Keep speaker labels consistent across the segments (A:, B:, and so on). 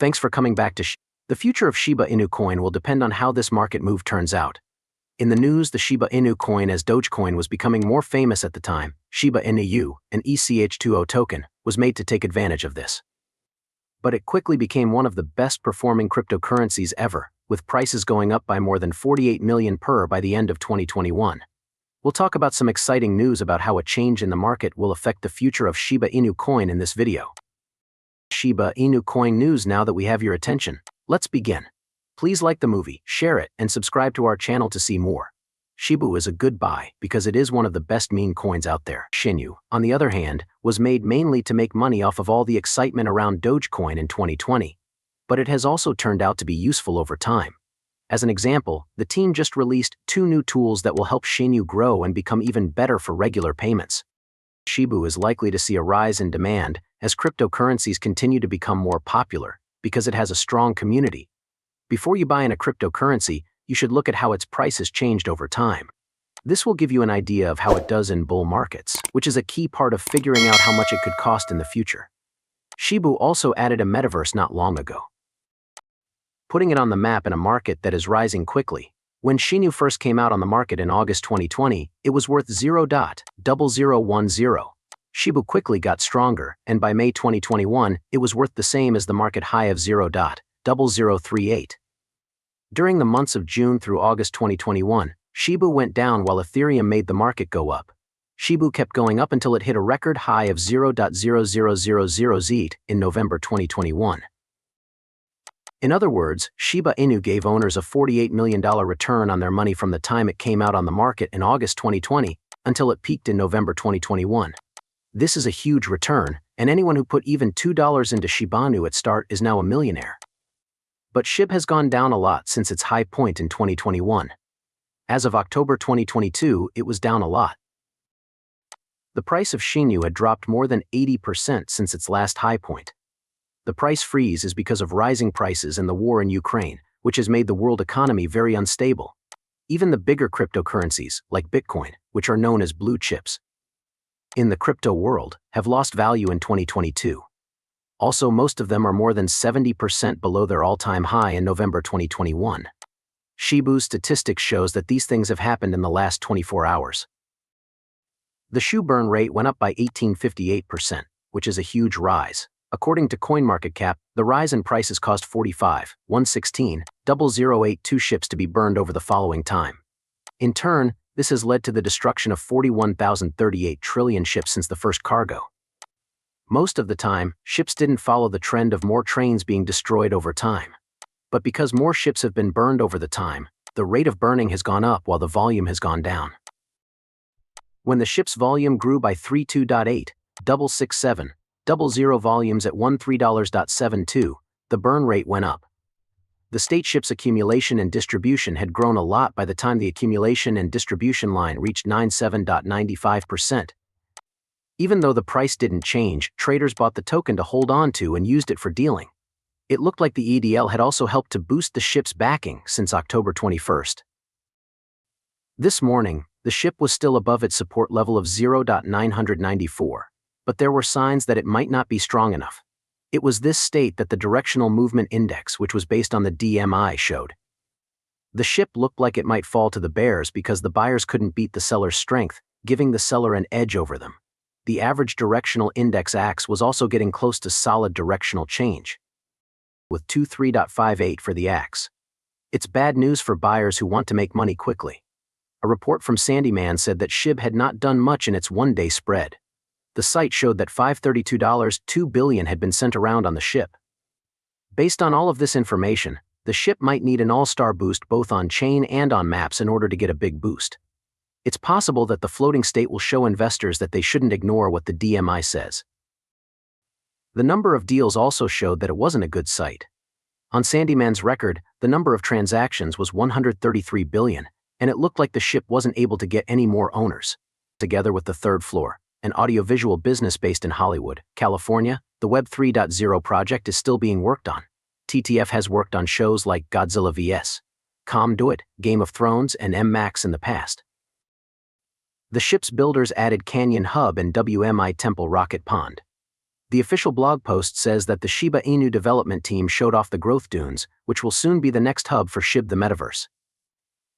A: Thanks for coming back to Shib. The future of Shiba Inu coin will depend on how this market move turns out. In the news, the Shiba Inu coin as Dogecoin was becoming more famous at the time. Shiba Inu, an ECH20 token, was made to take advantage of this. But it quickly became one of the best performing cryptocurrencies ever, with prices going up by more than 48 million per by the end of 2021. We'll talk about some exciting news about how a change in the market will affect the future of Shiba Inu coin in this video. Shiba Inu coin news. Now that we have your attention, let's begin. Please like the movie, share it, and subscribe to our channel to see more. Shiba is a good buy because it is one of the best meme coins out there. Shiba Inu, on the other hand, was made mainly to make money off of all the excitement around Dogecoin in 2020. But it has also turned out to be useful over time. As an example, the team just released 2 new tools that will help Shiba Inu grow and become even better for regular payments. Shiba is likely to see a rise in demand as cryptocurrencies continue to become more popular because it has a strong community. Before you buy in a cryptocurrency, you should look at how its price has changed over time. This will give you an idea of how it does in bull markets, which is a key part of figuring out how much it could cost in the future. Shiba also added a metaverse not long ago, putting it on the map in a market that is rising quickly. When Shiba Inu first came out on the market in August 2020, it was worth 0.0010. Shiba quickly got stronger, and by May 2021, it was worth the same as the market high of 0.0038. During the months of June through August 2021, Shiba went down while Ethereum made the market go up. Shiba kept going up until it hit a record high of 0.0000 ZET in November 2021. In other words, Shiba Inu gave owners a $48 million return on their money from the time it came out on the market in August 2020 until it peaked in November 2021. This is a huge return, and anyone who put even $2 into Shiba Inu at start is now a millionaire. But Shib has gone down a lot since its high point in 2021. As of October 2022, it was down a lot. The price of Shiba Inu had dropped more than 80% since its last high point. The price freeze is because of rising prices and the war in Ukraine, which has made the world economy very unstable. Even the bigger cryptocurrencies, like Bitcoin, which are known as blue chips in the crypto world, have lost value in 2022. Also, most of them are more than 70% below their all-time high in November 2021. Shiba's statistics shows that these things have happened in the last 24 hours. The shoe burn rate went up by 18.58%, which is a huge rise. According to CoinMarketCap, the rise in prices caused 45,116,082 ships to be burned over the following time. In turn, this has led to the destruction of 41,038 trillion ships since the first cargo. Most of the time, ships didn't follow the trend of more trains being destroyed over time. But because more ships have been burned over the time, the rate of burning has gone up while the volume has gone down. When the ship's volume grew by 32.86700 volumes at $13.72, the burn rate went up. The state ship's accumulation and distribution had grown a lot by the time the accumulation and distribution line reached 97.95%. Even though the price didn't change, traders bought the token to hold on to and used it for dealing. It looked like the EDL had also helped to boost the ship's backing since October 21st. This morning, the ship was still above its support level of 0.994. But there were signs that it might not be strong enough. It was this state that the Directional Movement Index, which was based on the DMI, showed. The ship looked like it might fall to the bears because the buyers couldn't beat the seller's strength, giving the seller an edge over them. The average directional index AX was also getting close to solid directional change, with 23.58 for the AX. It's bad news for buyers who want to make money quickly. A report from Sandyman said that Shib had not done much in its one-day spread. The site showed that $532.2 billion had been sent around on the ship. Based on all of this information, the ship might need an all-star boost both on chain and on maps in order to get a big boost. It's possible that the floating state will show investors that they shouldn't ignore what the DMI says. The number of deals also showed that it wasn't a good site. On Sandyman's record, the number of transactions was 133 billion, and it looked like the ship wasn't able to get any more owners. Together with the third floor, an audiovisual business based in Hollywood, California, the Web 3.0 project is still being worked on. TTF has worked on shows like Godzilla vs. Kong, Game of Thrones, and M-Max in the past. The ship's builders added Canyon Hub and WMI Temple Rocket Pond. The official blog post says that the Shiba Inu development team showed off the growth dunes, which will soon be the next hub for Shib the metaverse.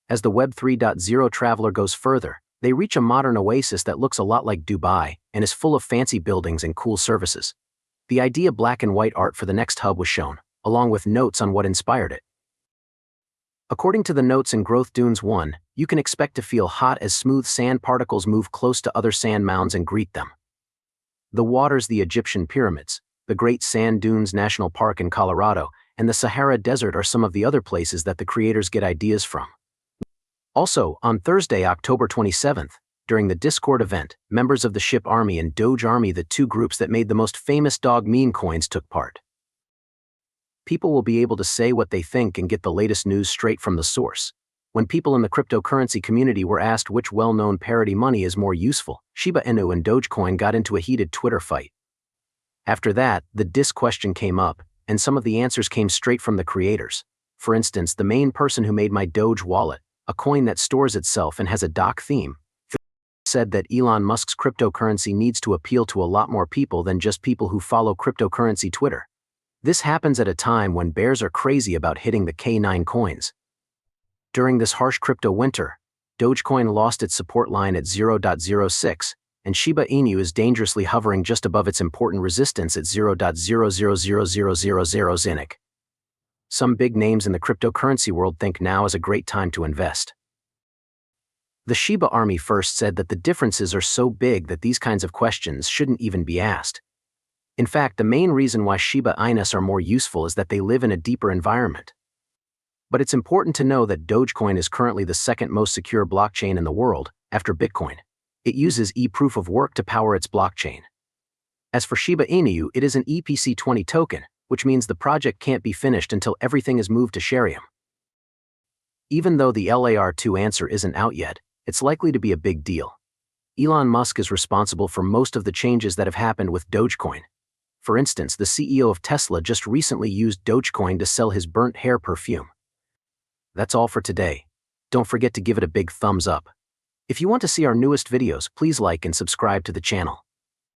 A: As the Web 3.0 traveler goes further, they reach a modern oasis that looks a lot like Dubai and is full of fancy buildings and cool services. The idea black and white art for the next hub was shown, along with notes on what inspired it. According to the notes in Growth Dunes 1, you can expect to feel hot as smooth sand particles move close to other sand mounds and greet them. The waters, the Egyptian pyramids, the Great Sand Dunes National Park in Colorado, and the Sahara Desert are some of the other places that the creators get ideas from. Also, on Thursday, October 27th, during the Discord event, members of the Ship Army and Doge Army, the two groups that made the most famous dog meme coins, took part. People will be able to say what they think and get the latest news straight from the source. When people in the cryptocurrency community were asked which well-known parody money is more useful, Shiba Inu and Dogecoin got into a heated Twitter fight. After that, the DIS question came up, and some of the answers came straight from the creators. For instance, the main person who made my Doge wallet, a coin that stores itself and has a dock theme, said that Elon Musk's cryptocurrency needs to appeal to a lot more people than just people who follow cryptocurrency Twitter. This happens at a time when bears are crazy about hitting the K9 coins. During this harsh crypto winter, Dogecoin lost its support line at 0.06, and Shiba Inu is dangerously hovering just above its important resistance at 0.000000 ZINIC. Some big names in the cryptocurrency world think now is a great time to invest. The Shiba Army first said that the differences are so big that these kinds of questions shouldn't even be asked. In fact, the main reason why Shiba Inus are more useful is that they live in a deeper environment. But it's important to know that Dogecoin is currently the second most secure blockchain in the world, after Bitcoin. It uses e-proof of work to power its blockchain. As for Shiba Inu, it is an EPC20 token, which means the project can't be finished until everything is moved to Sharium. Even though the LAR2 answer isn't out yet, it's likely to be a big deal. Elon Musk is responsible for most of the changes that have happened with Dogecoin. For instance, the CEO of Tesla just recently used Dogecoin to sell his burnt hair perfume. That's all for today. Don't forget to give it a big thumbs up. If you want to see our newest videos, please like and subscribe to the channel.